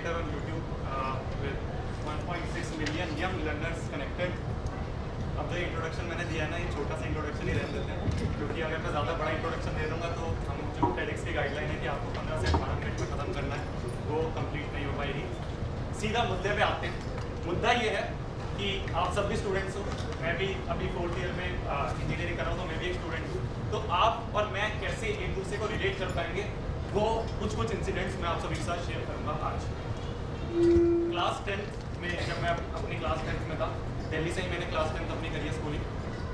creator on YouTube with 1.6 million young learners connected. अब जो introduction मैंने दिया है ना, ये छोटा सा इंट्रोडक्शन ही रहने देते हैं, क्योंकि अगर मैं ज़्यादा बड़ा इंट्रोडक्शन दे दूँगा तो हम जो TEDx की गाइडलाइन है कि आपको 15 से 18 मिनट में ख़त्म करना है, वो कंप्लीट नहीं हो पाएगी। सीधा मुद्दे पे आते हैं। मुद्दा ये है कि आप सब भी स्टूडेंट्स हो, मैं भी अभी 4th ईयर में इंजीनियरिंग कर रहा हूँ, तो मैं भी एक स्टूडेंट हूँ। तो आप और मैं कैसे एक दूसरे को रिलेट कर पाएंगे, वो कुछ इंसिडेंट्स मैं आप सभी के साथ शेयर करूँगा आज। क्लास 10th में जब मैं अपनी क्लास 10th में था, दिल्ली से ही मैंने क्लास 10th अपनी करी है स्कूलिंग,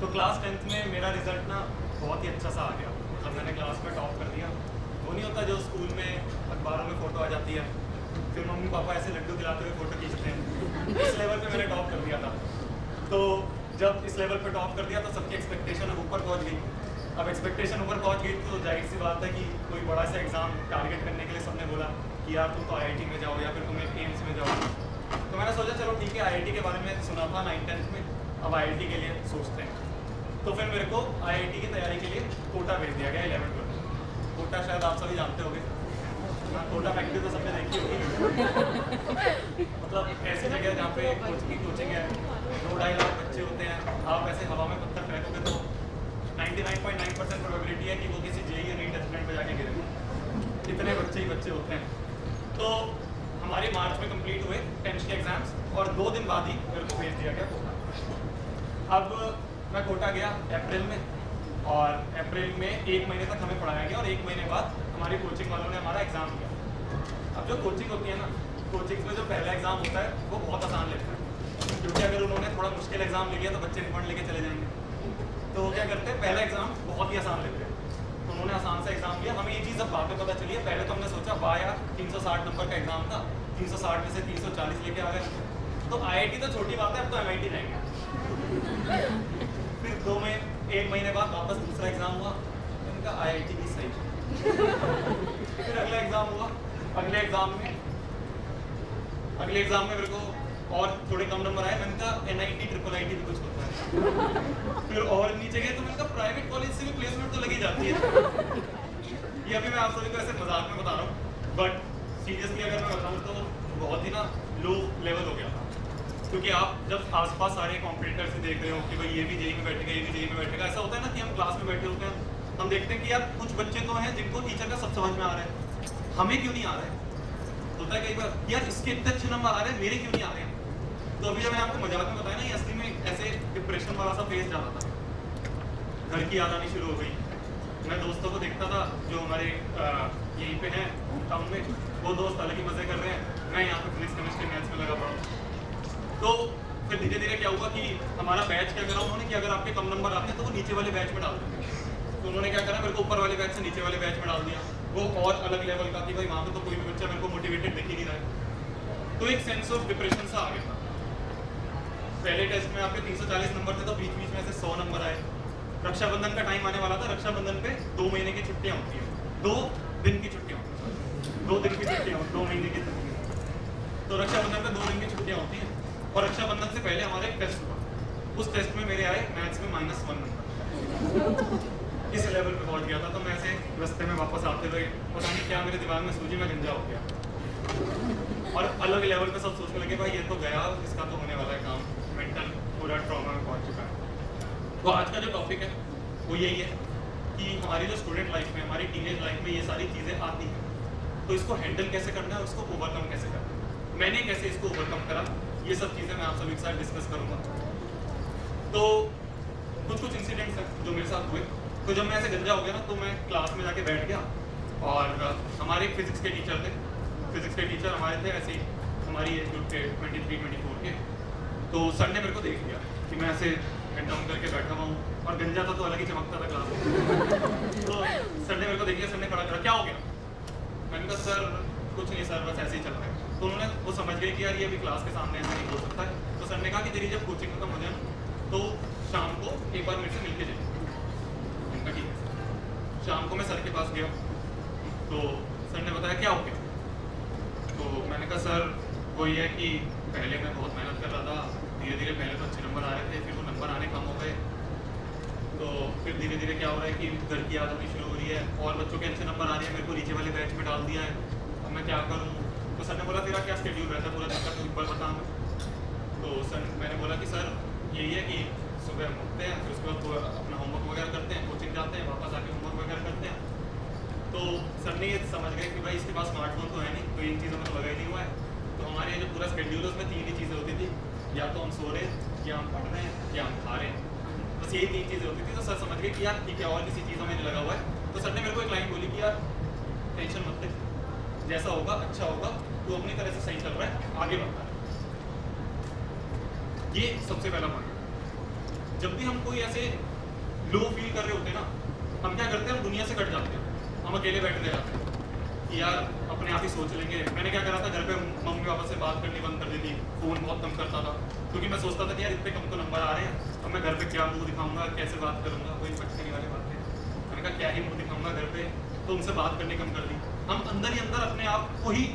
तो क्लास 10th में मेरा रिजल्ट ना बहुत ही अच्छा सा आ गया। मतलब मैंने क्लास में टॉप कर दिया। वो नहीं होता जो स्कूल में अखबारों में फ़ोटो आ जाती है, फिर मम्मी पापा ऐसे लड्डू खिलाते हुए फ़ोटो खींचते हैं। इस लेवल पे मैंने टॉप कर दिया था। तो जब इस लेवल पे टॉप कर दिया तो सबकी एक्सपेक्टेशन ऊपर पहुँच गई। अब एक्सपेक्टेशन ऊपर पहुँच गई तो जाहिर सी बात है कि कोई बड़ा सा एग्ज़ाम टारगेट करने के लिए सबने बोला कि यार तुम तो IIT में जाओ या फिर तुम एम्स में जाओ। तो मैंने सोचा चलो ठीक है, IIT के बारे में सुना था 9th-10th में, अब IIT के लिए सोचते हैं। तो फिर मेरे को IIT की तैयारी के लिए कोटा भेज दिया गया 11th-12th। कोटा शायद आप सभी जानते होंगे, कोटा फैक्ट्री तो सबने देखी होगी। मतलब ऐसी जगह जहाँ पे कोचिंग है, 2-2.5 लाख बच्चे होते हैं, आप ऐसे हवा में पत्थर फेंकोगे तो 99.9% प्रोबेबिलिटी है कि वो किसी JEE या नीट एस्पिरेंट पे जाके गिरेंगे। इतने बच्चे ही बच्चे होते हैं। तो हमारे मार्च में कंप्लीट हुए 10th के एग्जाम्स और 2 दिन बाद ही मेरे को भेज दिया गया कोटा। अब मैं कोटा गया अप्रैल में, और अप्रैल में 1 महीने तक हमें पढ़ाया गया और 1 महीने बाद हमारी कोचिंग वालों ने हमारा एग्ज़ाम लिया। अब जो कोचिंग होती है ना, कोचिंग में जो पहला एग्ज़ाम होता है वो बहुत आसान लेता है, क्योंकि अगर उन्होंने थोड़ा मुश्किल एग्ज़ाम ले लिया तो बच्चे रिफंड लेके चले जाएंगे। तो वो क्या करते हैं, पहला एग्ज़ाम बहुत ही आसान लेते हैं। तो उन्होंने आसान सा एग्ज़ाम लिया। हमें ये चीज़ अब बाद में पता चली है, पहले तो हमने सोचा वाह यार 360 नंबर का एग्ज़ाम था, 360 में से 340 लेके आ गए, तो IIT तो छोटी बात है, अब तो MIT जाएंगे। फिर 1 महीने बाद वापस दूसरा एग्ज़ाम हुआ, इनका IIT की सही। फिर अगला एग्ज़ाम हुआ, अगले एग्ज़ाम में मेरे को और थोड़े कम नंबर आए। मैंने कहा NIT IIIT भी कुछ होता है। फिर और नीचे गए तो मैंने कहा प्राइवेट कॉलेज से भी प्लेसमेंट तो लगी जाती है। ये अभी मैं आप सभी को ऐसे मजाक में बता रहा हूँ, बट सीरियसली अगर मैं बताऊँ तो बहुत ही ना लो लेवल हो गया था। क्योंकि आप जब आसपास सारे कॉम्पिटिटर से देख रहे हो कि भाई ये भी JEE में बैठेगा, ये भी JEE में बैठेगा, ऐसा होता है ना कि हम क्लास में बैठे होते हैं, हम देखते हैं कि यार कुछ बच्चे तो हैं जिनको टीचर का सब समझ में आ रहा है, हमें क्यों नहीं आ रहा है। होता है कई बार यार इसके इतने अच्छे नंबर आ रहे हैं, मेरे क्यों नहीं आ रहे हैं। तो अभी जब मैंने आपको मजाक में बताया ना, ये असली में ऐसे डिप्रेशन वाला सा फेज जा रहा था। घर की याद आनी शुरू हो गई। मैं दोस्तों को देखता था जो हमारे यहीं पे हैं टाउन में, वो दोस्त अलग ही मज़े कर रहे हैं, मैं यहाँ पे फिजिक्स केमिस्ट्री मैथ्स में लगा पड़ा हूँ। तो फिर धीरे धीरे क्या हुआ कि हमारा बैच क्या करा उन्होंने कि अगर आपके कम नंबर आते हैं तो वो नीचे वाले बैच में डाल देंगे। तो उन्होंने क्या करा, मेरे को ऊपर वाले बैच से नीचे वाले बैच में डाल दिया। वो और अलग लेवल का कि भाई वहाँ पे तो कोई भी बच्चा मेरे को मोटिवेटेड दिख ही नहीं रहा है। तो एक सेंस ऑफ डिप्रेशन सा आ गया था। पहले टेस्ट में आपके 340 नंबर थे, तो बीच बीच में से 100 नंबर आए। रक्षाबंधन का टाइम आने वाला था, रक्षाबंधन पे 2 महीने की छुट्टियाँ होती हैं, 2 दिन की छुट्टियाँ, 2 दिन की छुट्टियाँ, 2 महीने की छुट्टियाँ। तो रक्षाबंधन पे 2 दिन की छुट्टियाँ होती हैं, और रक्षाबंधन से पहले हमारा एक टेस्ट हुआ। उस टेस्ट में मेरे आए मैथ्स में -1 नंबर। इस लेवल पे पहुंच गया था। तो मैं ऐसे रास्ते में वापस आते हुए पता नहीं क्या मेरे दिमाग में सूझी, मैं गंजा हो गया और अलग लेवल पे सब सोचने लगे भाई ये तो गया, इसका तो होने वाला है काम, मेंटल पूरा ट्रॉमा में पहुंच चुका है। तो आज का जो टॉपिक है वो यही है कि हमारी जो स्टूडेंट लाइफ में, हमारी टीनेज लाइफ में ये सारी चीज़ें आती हैं, तो इसको हैंडल कैसे करना है, उसको ओवरकम कैसे करना है, मैंने कैसे इसको ओवरकम करा, ये सब चीज़ें मैं आप सभी के साथ डिस्कस करूँगा। तो कुछ इंसिडेंट्स हैं जो मेरे साथ हुए। तो जब मैं ऐसे गंजा हो गया ना, तो मैं क्लास में जाके बैठ गया, और हमारे फिजिक्स के टीचर थे, फिजिक्स के टीचर हमारे थे ऐसे ही हमारी एज ग्रुप के 23-24 के। तो सर ने मेरे को देख लिया कि मैं ऐसे हेड डाउन करके बैठा हुआ हूँ, और गंजा था तो अलग ही चमकता था क्लास में। तो सर ने मेरे को देख लिया, सर ने खड़ा करा, क्या हो गया। मैंने कहा सर कुछ नहीं सर, बस ऐसे ही चल रहा है। तो उन्होंने वो समझ गए कि यार ये अभी क्लास के सामने ऐसा नहीं हो सकता है। तो सर ने कहा कि तेरी जब कोचिंग खत्म हो जाए तो शाम को एक बार मेरे से मिल के जाए। ठीक है, शाम को मैं सर के पास गया, तो सर ने बताया क्या हो गया। तो मैंने कहा सर वो ये है कि पहले मैं बहुत मेहनत कर रहा था, धीरे धीरे पहले तो अच्छे नंबर आ रहे थे, फिर वो नंबर आने कम हो गए, तो फिर धीरे धीरे क्या हो रहा है कि घर की याद आनी शुरू हो रही है और बच्चों के अच्छे नंबर आ रहे हैं, मेरे को नीचे वाले बैच में डाल दिया है, अब मैं क्या करूँ। तो तो सर ने बोला तेरा क्या शेड्यूल रहता है पूरा दिन का, तो एक बार बता हमें। तो सर मैंने बोला कि सर यही है कि सुबह हम उठते हैं, फिर उसके बाद अपना होमवर्क वगैरह करते हैं, कोचिंग जाते हैं, वापस आके होमवर्क वगैरह करते हैं। तो सर ने ये समझ गए कि भाई इसके पास स्मार्टफोन तो है नहीं, तो इन चीज़ों में तो लगा ही नहीं हुआ है। तो हमारे जो पूरा शेड्यूल है उसमें 3 ही चीज़ें होती थी, या तो हम सो रहे हैं, या हम पढ़ रहे हैं, या हम खा रहे हैं, बस यही 3 चीज़ें होती थी। तो सर समझ गए कि यार ठीक है और किसी चीज़ों में नहीं लगा हुआ है। तो सर ने मेरे को एक लाइन बोली कि यार टेंशन मत ले, जैसा होगा अच्छा होगा, तू अपनी तरह से सही चल रहा है, आगे बढ़ता है। ये सबसे पहला पॉइंट। जब भी हम कोई ऐसे लो फील कर रहे होते हैं ना, हम क्या करते हैं, हम दुनिया से कट जाते हैं, हम अकेले बैठ रह जाते हैं कि यार अपने आप ही सोच लेंगे। मैंने क्या करा था, घर पे मम्मी पापा से बात करनी बंद कर दी थी, फ़ोन बहुत कम करता था, क्योंकि मैं सोचता था कि यार इतने कम तो नंबर आ रहे हैं, अब मैं घर पे क्या मुंह दिखाऊंगा, कैसे बात करूंगा, कोई पटकने वाली बात है। मैंने कहा क्या ही मुंह दिखाऊंगा घर पे, तो उनसे बात करनी कम कर दी। हम अंदर ही अंदर अपने आप को ही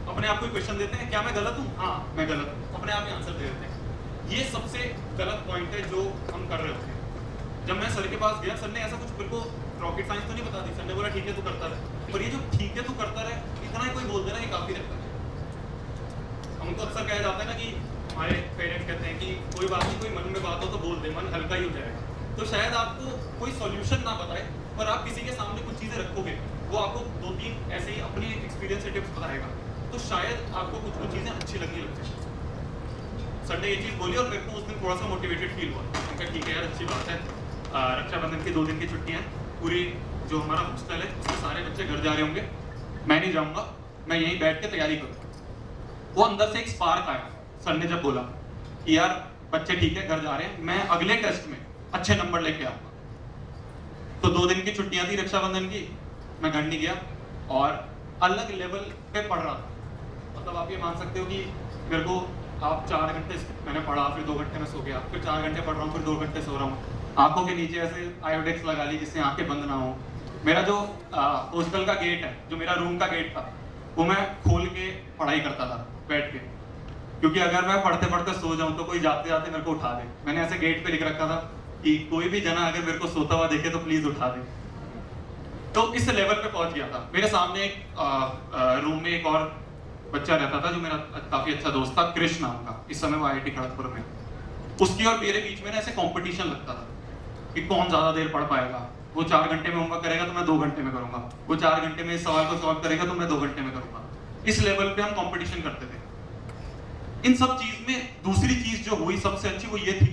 क्वेश्चन देते हैं, क्या मैं गलत हूँ, हाँ मैं गलत हूँ, अपने आप ही आंसर दे देते हैं। ये सबसे गलत पॉइंट है जो हम कर रहे होते हैं। जब मैं सर के पास गया, सर ने ऐसा कुछ मेरे को रॉकेट साइंस तो नहीं बता दी, सर ने बोला ठीक है तू करता रहे, पर ये जो ठीक है तू करता रहे इतना ही कोई बोल देना ये काफी रहता है। हमको अक्सर कहा जाता है ना कि हमारे पेरेंट्स कहते हैं कि कोई बात नहीं, कोई मन में बात हो तो बोल दे, मन हल्का ही हो जाएगा। तो शायद आपको कोई सॉल्यूशन ना बताए, पर आप किसी के सामने कुछ चीजें रखोगे, वो आपको 2-3 ऐसे ही अपनी एक्सपीरियंस से टिप्स बताएगा, तो शायद आपको कुछ चीजें अच्छी लगने लग जाए। सर ने ये चीज़ बोली और मेरे को उस दिन थोड़ा सा मोटिवेटेड फील हुआ। मैंने कहा ठीक है यार अच्छी बात है, रक्षाबंधन की 2 दिन की छुट्टियां, पूरी जो हमारा हॉस्टल है उसके सारे बच्चे घर जा रहे होंगे, मैं नहीं जाऊंगा, मैं यहीं बैठ के तैयारी करूँ। वो अंदर से एक स्पार्क आया सर ने जब बोला कि यार बच्चे ठीक है घर जा रहे हैं, मैं अगले टेस्ट में अच्छे नंबर लेके आऊंगा। तो 2 दिन की छुट्टियां थी रक्षाबंधन की, मैं घर नहीं गया और अलग लेवल पे पढ़ रहा था। मतलब आप ये मान सकते हो कि मेरे को आप 4 घंटे मैंने पढ़ा, फिर 2 घंटे में सो गया, फिर 4 घंटे पढ़ रहा हूँ, फिर 2 घंटे सो रहा हूँ, आंखों के नीचे ऐसे आयोडेक्स लगा ली जिससे आंखें बंद ना हो। मेरा जो हॉस्टल का गेट है, जो मेरा रूम का गेट था, वो मैं खोल के पढ़ाई करता था बैठ के, क्योंकि अगर मैं पढ़ते पढ़ते सो जाऊं तो कोई जाते जाते मेरे को उठा दे। मैंने ऐसे गेट पे लिख रखा था कि कोई भी जना अगर मेरे को सोता हुआ देखे तो प्लीज उठा दे। तो इस लेवल पे पहुंच गया था। मेरे सामने एक रूम में एक और बच्चा रहता था जो मेरा काफी अच्छा दोस्त था, कृष्ण नाम का, इस समय वो IIT खड़गपुर में। उसकी और मेरे बीच में ना ऐसे कंपटीशन लगता था कि कौन ज्यादा देर पढ़ पाएगा। वो 4 घंटे में होमवर्क करेगा तो मैं 2 घंटे में करूंगा, वो 4 घंटे में इस सवाल को सॉल्व करेगा तो मैं 2 घंटे में करूंगा। इस लेवल पे हम कंपटीशन करते थे। इन सब चीज में दूसरी चीज जो हुई सबसे अच्छी वो ये थी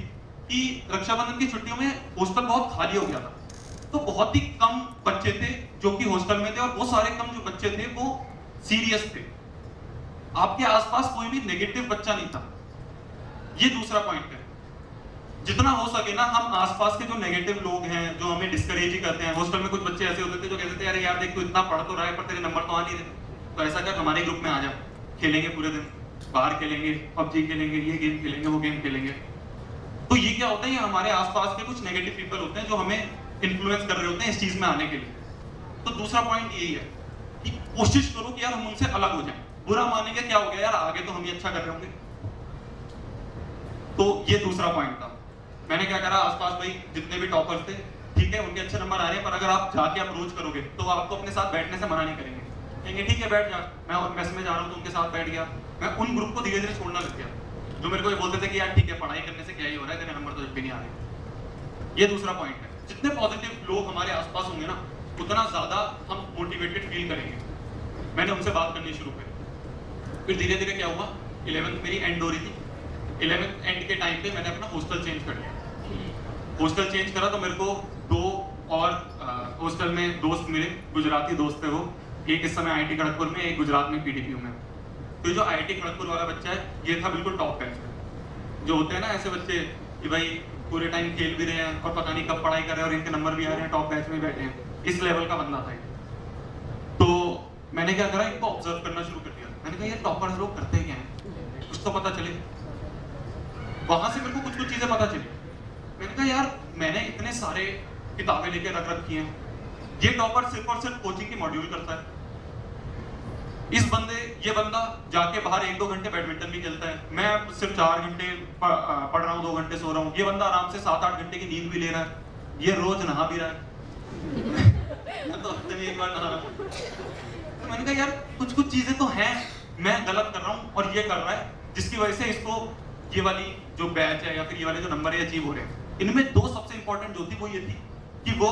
कि रक्षाबंधन की छुट्टियों में हॉस्टल बहुत खाली हो गया था, तो बहुत ही कम बच्चे थे जो कि हॉस्टल में थे, और वो सारे कम जो बच्चे थे वो सीरियस थे। आपके आसपास कोई भी नेगेटिव बच्चा नहीं था। ये दूसरा पॉइंट है। जितना हो सके ना हम आसपास के जो नेगेटिव लोग हैं, जो हमें डिस्करेज ही करते हैं, हॉस्टल में कुछ बच्चे ऐसे होते थे जो कहते थे अरे यार देख तू इतना पढ़ तो रहा है पर तेरे नंबर तो आ नहीं रहे, तो ऐसा कर हमारे ग्रुप में आ जा, खेलेंगे पूरे दिन, बाहर खेलेंगे, PUBG खेलेंगे, ये गेम खेलेंगे, वो गेम खेलेंगे। तो ये क्या होता है, ये हमारे आसपास के कुछ नेगेटिव पीपल होते हैं जो हमें इन्फ्लुएंस कर रहे होते हैं इस चीज में आने के लिए। तो दूसरा पॉइंट यही है कि कोशिश करो कि यार हम उनसे अलग हो जाएं। बुरा मानेंगे क्या हो गया यार, आगे तो हम ही अच्छा कर रहे होंगे। तो ये दूसरा पॉइंट था। मैंने क्या करा, आसपास भाई जितने भी टॉपर्स थे, ठीक है उनके अच्छे नंबर आ रहे हैं, पर अगर आप जाके अप्रोच करोगे तो वो आपको अपने साथ बैठने से मना नहीं करेंगे, कहेंगे ठीक है बैठ जा। मैं और मेस में जा रहा हूँ तो उनके साथ बैठ गया। मैं उन ग्रुप को धीरे धीरे छोड़ना लग गया जो मेरे को ये बोलते थे कि यार ठीक है पढ़ाई करने से क्या ही हो रहा है, तेरे नंबर तो जब भी नहीं आ रहे। ये दूसरा पॉइंट है। जितने पॉजिटिव लोग हमारे आसपास होंगे ना, उतना ज्यादा हम मोटिवेटेड फील करेंगे। मैंने उनसे बात करनी शुरू करी। फिर धीरे धीरे क्या हुआ, 11th मेरी एंड हो रही थी। 11th एंड के टाइम पे मैंने अपना हॉस्टल चेंज कर लिया। हॉस्टल चेंज करा तो मेरे को 2 और हॉस्टल में दोस्त मिले, गुजराती दोस्त थे वो। एक इस समय IIT खड़गपुर में, एक गुजरात में PDPU में। तो जो IIT खड़गपुर वाला बच्चा है, ये था बिल्कुल टॉप बेंच पे। जो होते हैं ना ऐसे बच्चे कि भाई पूरे टाइम खेल भी रहे हैं और पता नहीं कब पढ़ाई कर रहे हैं और इनके नंबर भी आ रहे हैं, टॉप बेंच में बैठे हैं, इस लेवल का बंदा था। तो मैंने क्या करा, इनको ऑब्जर्व करना शुरू कर दिया। मैंने कहा ये टॉपर्स लोग करते क्या हैं, कुछ तो पता चले। वहां से मेरे को कुछ चीजें पता चली। मैंने कहा यार मैंने इतने सारे किताबें लेके रख रखी हैं, ये टॉपर सिर्फ और सिर्फ कोचिंग की मॉड्यूल करता है। ये बंदा जाके बाहर 1-2 घंटे बैडमिंटन भी खेलता है, मैं सिर्फ 4 घंटे पढ़ रहा हूँ, 2 घंटे सो रहा हूँ। ये बंदा आराम से 7-8 घंटे की नींद भी ले रहा है, ये रोज नहा भी रहा है। मैं तो हफ्ते में 1 बार नहा रहा हूँ। तो मैंने कहा यार कुछ चीजें तो हैं मैं गलत कर रहा हूँ और ये कर रहा है, जिसकी वजह से इसको ये वाली जो बैच है या फिर ये वाले जो नंबर है अचीव हो रहे हैं। इनमें दो सबसे इंपॉर्टेंट जो थी वो ये थी कि वो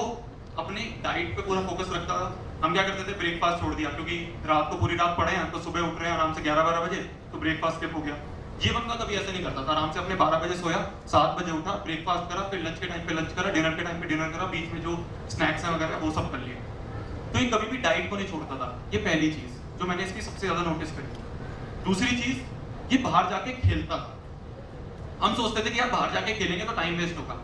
अपनी डाइट पे पूरा फोकस रखता था। हम क्या करते थे, ब्रेकफास्ट छोड़ दिया, क्योंकि रात को पूरी रात पढ़े हैं तो सुबह उठ रहे हैं आराम से 11-12 बजे, तो ब्रेकफास्ट स्किप हो गया। ये बंदा कभी ऐसे नहीं करता था, आराम से अपने 12 बजे सोया, 7 बजे उठा, ब्रेकफास्ट करा, फिर लंच के टाइम पे लंच करा, डिनर के टाइम पे डिनर करा, बीच में जो स्नैक्स है वगैरह वो सब कर लिया। तो ये कभी भी डाइट को नहीं छोड़ता था। ये पहली चीज जो मैंने इसकी सबसे ज्यादा नोटिस करी। दूसरी चीज, ये बाहर जाके खेलता था। हम सोचते थे कि यार बाहर जाके खेलेंगे तो टाइम वेस्ट होगा।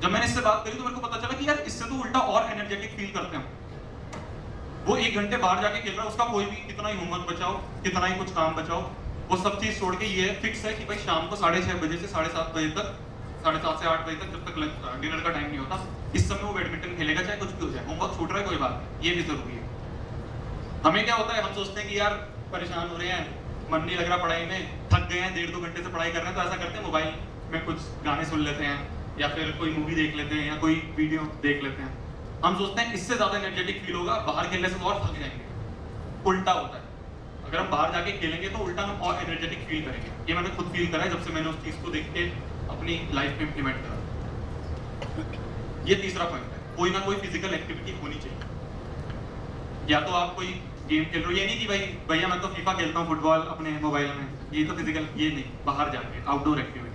जब मैंने इससे बात करी तो मेरे को पता चला कि यार इससे तो उल्टा और एनर्जेटिक फील करते हैं। वो 1 घंटे बाहर जाके खेल रहा है, उसका कोई भी कितना ही होमवर्क बचाओ, कितना ही कुछ काम बचाओ, वो सब चीज छोड़ के ये फिक्स है कि भाई शाम को 6:30 बजे से 7:30 बजे तक, 7:30 से 8 बजे तक, जब तक डिनर का टाइम नहीं होता, इस समय वो बैडमिंटन खेलेगा, चाहे कुछ भी हो जाए। होमवर्क छूट रहा है कोई बात नहीं, ये भी जरूरी है। हमें क्या होता है, हम सोचते हैं कि यार परेशान हो रहे हैं, मन नहीं लग रहा पढ़ाई में, थक गए हैं, 1.5-2 घंटे से पढ़ाई कर रहे हैं, तो ऐसा करते हैं मोबाइल में कुछ गाने सुन लेते हैं या फिर कोई मूवी देख लेते हैं या कोई वीडियो देख लेते हैं। हम सोचते हैं इससे ज्यादा एनर्जेटिक फील होगा, बाहर खेलने से तो और थक जाएंगे। उल्टा होता है, अगर हम बाहर जाके खेलेंगे तो उल्टा हम और एनर्जेटिक फील करेंगे। ये मैंने खुद फील करा है जब से मैंने उस चीज को देख के अपनी लाइफ में इंप्लीमेंट करा। ये तीसरा पॉइंट है, कोई ना कोई फिजिकल एक्टिविटी होनी चाहिए। या तो आप कोई गेम खेल रहे हो, ये नहीं कि भाई भैया मैं तो फीफा खेलता हूँ फुटबॉल अपने मोबाइल में, ये तो फिजिकल, ये नहीं, बाहर जाके आउटडोर एक्टिविटी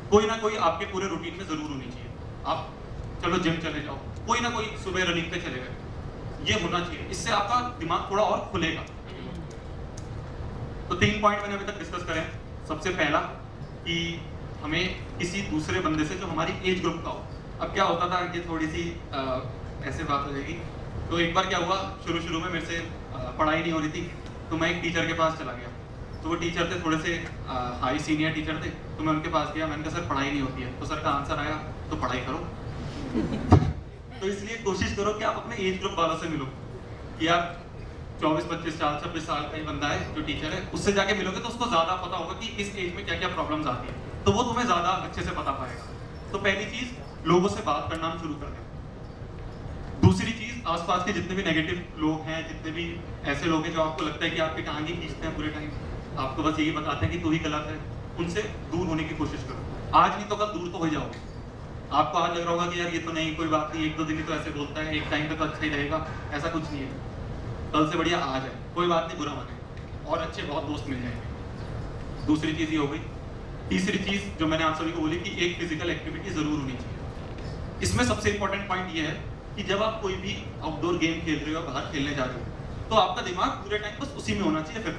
कोई ना कोई आपके पूरे रूटीन में जरूर होनी चाहिए। आप चलो जिम चले जाओ, कोई ना कोई सुबह रनिंग पे चले गए, ये होना चाहिए। इससे आपका दिमाग थोड़ा और खुलेगा। तो 3 पॉइंट मैंने अभी तक डिस्कस करे। सबसे पहला कि हमें किसी दूसरे बंदे से जो हमारी एज ग्रुप का हो। अब क्या होता था कि थोड़ी सी ऐसे बात हो जाएगी। तो एक बार क्या हुआ, शुरू में मेरे से पढ़ाई नहीं हो रही थी, तो मैं एक टीचर के पास चला गया। तो वो टीचर थे थोड़े से हाई सीनियर टीचर थे, तो मैं उनके पास गया, मैंने कहा सर पढ़ाई नहीं होती है। तो सर का आंसर आया, तो पढ़ाई करो। तो इसलिए कोशिश करो कि आप अपने एज ग्रुप वालों से मिलो, कि आप 24-25 साल 26 साल का ही बंदा है जो टीचर है, उससे जाके मिलोगे तो उसको ज्यादा पता होगा कि इस एज में क्या क्या प्रॉब्लम्स आती है, तो वो तुम्हें ज्यादा अच्छे से पता पाएगा। तो पहली चीज, लोगों से बात करना हम शुरू कर दें। दूसरी चीज, आसपास के जितने भी नेगेटिव लोग हैं, जितने भी ऐसे लोग हैं जो आपको लगता है कि आपके टांगे खींचते हैं पूरे टाइम, आपको बस यही बताते हैं कि तू ही गलत है, उनसे दूर होने की कोशिश करो। आज नहीं तो कल दूर तो हो जाओगे। आपको आज लग रहा होगा कि यार ये तो नहीं, कोई बात नहीं, 1-2 दिन ही तो ऐसे बोलता है, एक टाइम पे तो अच्छा ही रहेगा, ऐसा कुछ नहीं है। कल से बढ़िया आज है, कोई बात नहीं, बुरा माने, और अच्छे बहुत दोस्त मिल जाएंगे। दूसरी चीज ये हो गई। तीसरी चीज जो मैंने आप सभी को बोली कि एक फिजिकल एक्टिविटी जरूर होनी चाहिए। इसमें सबसे इंपॉर्टेंट पॉइंट ये है कि जब आप कोई भी आउटडोर गेम खेल रहे हो, बाहर खेलने जा रहे हो, तो आपका दिमाग पूरे टाइम बस उसी में होना चाहिए। फिर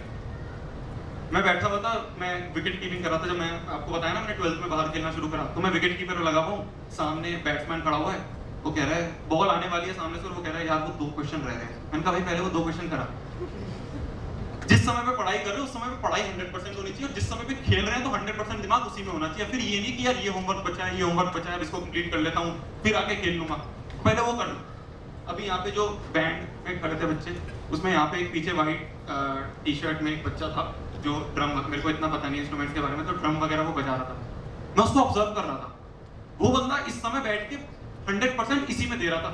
मैं बैठा हुआ था, मैं विकेट कीपिंग कर रहा था। जब मैं आपको बताया ना मैंने 12th में बाहर खेलना शुरू करा, तो मैं विकेट कीपर लगा हुआ हूँ, सामने बैट्समैन खड़ा हुआ है, वो कह रहा है बॉल आने वाली है सामने से, और वो कह रहा है यार वो 2 क्वेश्चन रह रहे हैं। मैंने कहा भाई पहले वो 2 क्वेश्चन करा। जिस समय पे पढ़ाई कर रहे हो उस समय पे पढ़ाई 100% होनी चाहिए, और जिस समय पे खेल रहे हैं तो 100% दिमाग उसी में होना चाहिए। फिर ये नहीं कि यार ये होमवर्क बचा है, ये होमवर्क बचा है, इसको कंप्लीट कर लेता हूँ फिर आके खेल लूंगा, पहले वो कर लो। अभी यहाँ पे जो बैंड में खड़े थे बच्चे, उसमें यहाँ पे एक पीछे व्हाइट टी-शर्ट में एक बच्चा था जो ड्रम, मेरे को इतना पता नहीं इंस्ट्रूमेंट्स के बारे में, तो ड्रम वगैरह वो बजा रहा था। मैं उसको ऑब्जर्व कर रहा था। वो बंदा इस समय बैठ के 100% इसी में दे रहा था।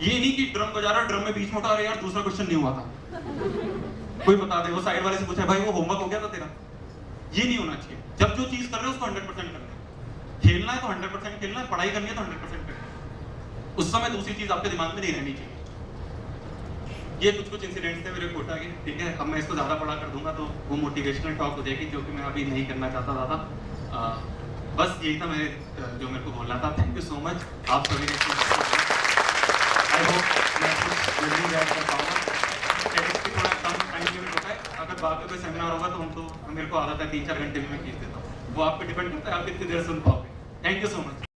ये नहीं कि ड्रम बजा रहा, ड्रम में बीच में उठा रहे यार दूसरा क्वेश्चन नहीं हुआ था, कोई बता दे। वो साइड वाले से पूछा भाई वो होमवर्क हो गया था तेरा। ये नहीं होना चाहिए। जब जो चीज कर रहे हो उसको 100% करना है। खेलना है तो 100% खेलना है, पढ़ाई करनी है तो 100% करना है। उस समय दूसरी चीज आपके दिमाग में नहीं रहनी चाहिए। ये कुछ इंसिडेंट्स थे मेरे कोटा के, ठीक है। अब मैं इसको ज्यादा बड़ा कर दूंगा तो वो मोटिवेशनल टॉक हो जाएगी, जो कि मैं अभी नहीं करना चाहता ज्यादा। बस यही था मेरे जो मेरे को बोलना था। थैंक यू सो मच आप सभी ने। आई होप मैं कुछ जल्दी ऐड कर पाऊंगा। थोड़ा कम टाइम लिमिट होता है, अगर बाद में कोई सेमिनार होगा तो हम तो मेरे को आदत है 3-4 घंटे में मैं खींच देता हूँ। वो आप पे डिपेंड करता है आप कितनी देर सुन पाओगे। Thank you so much.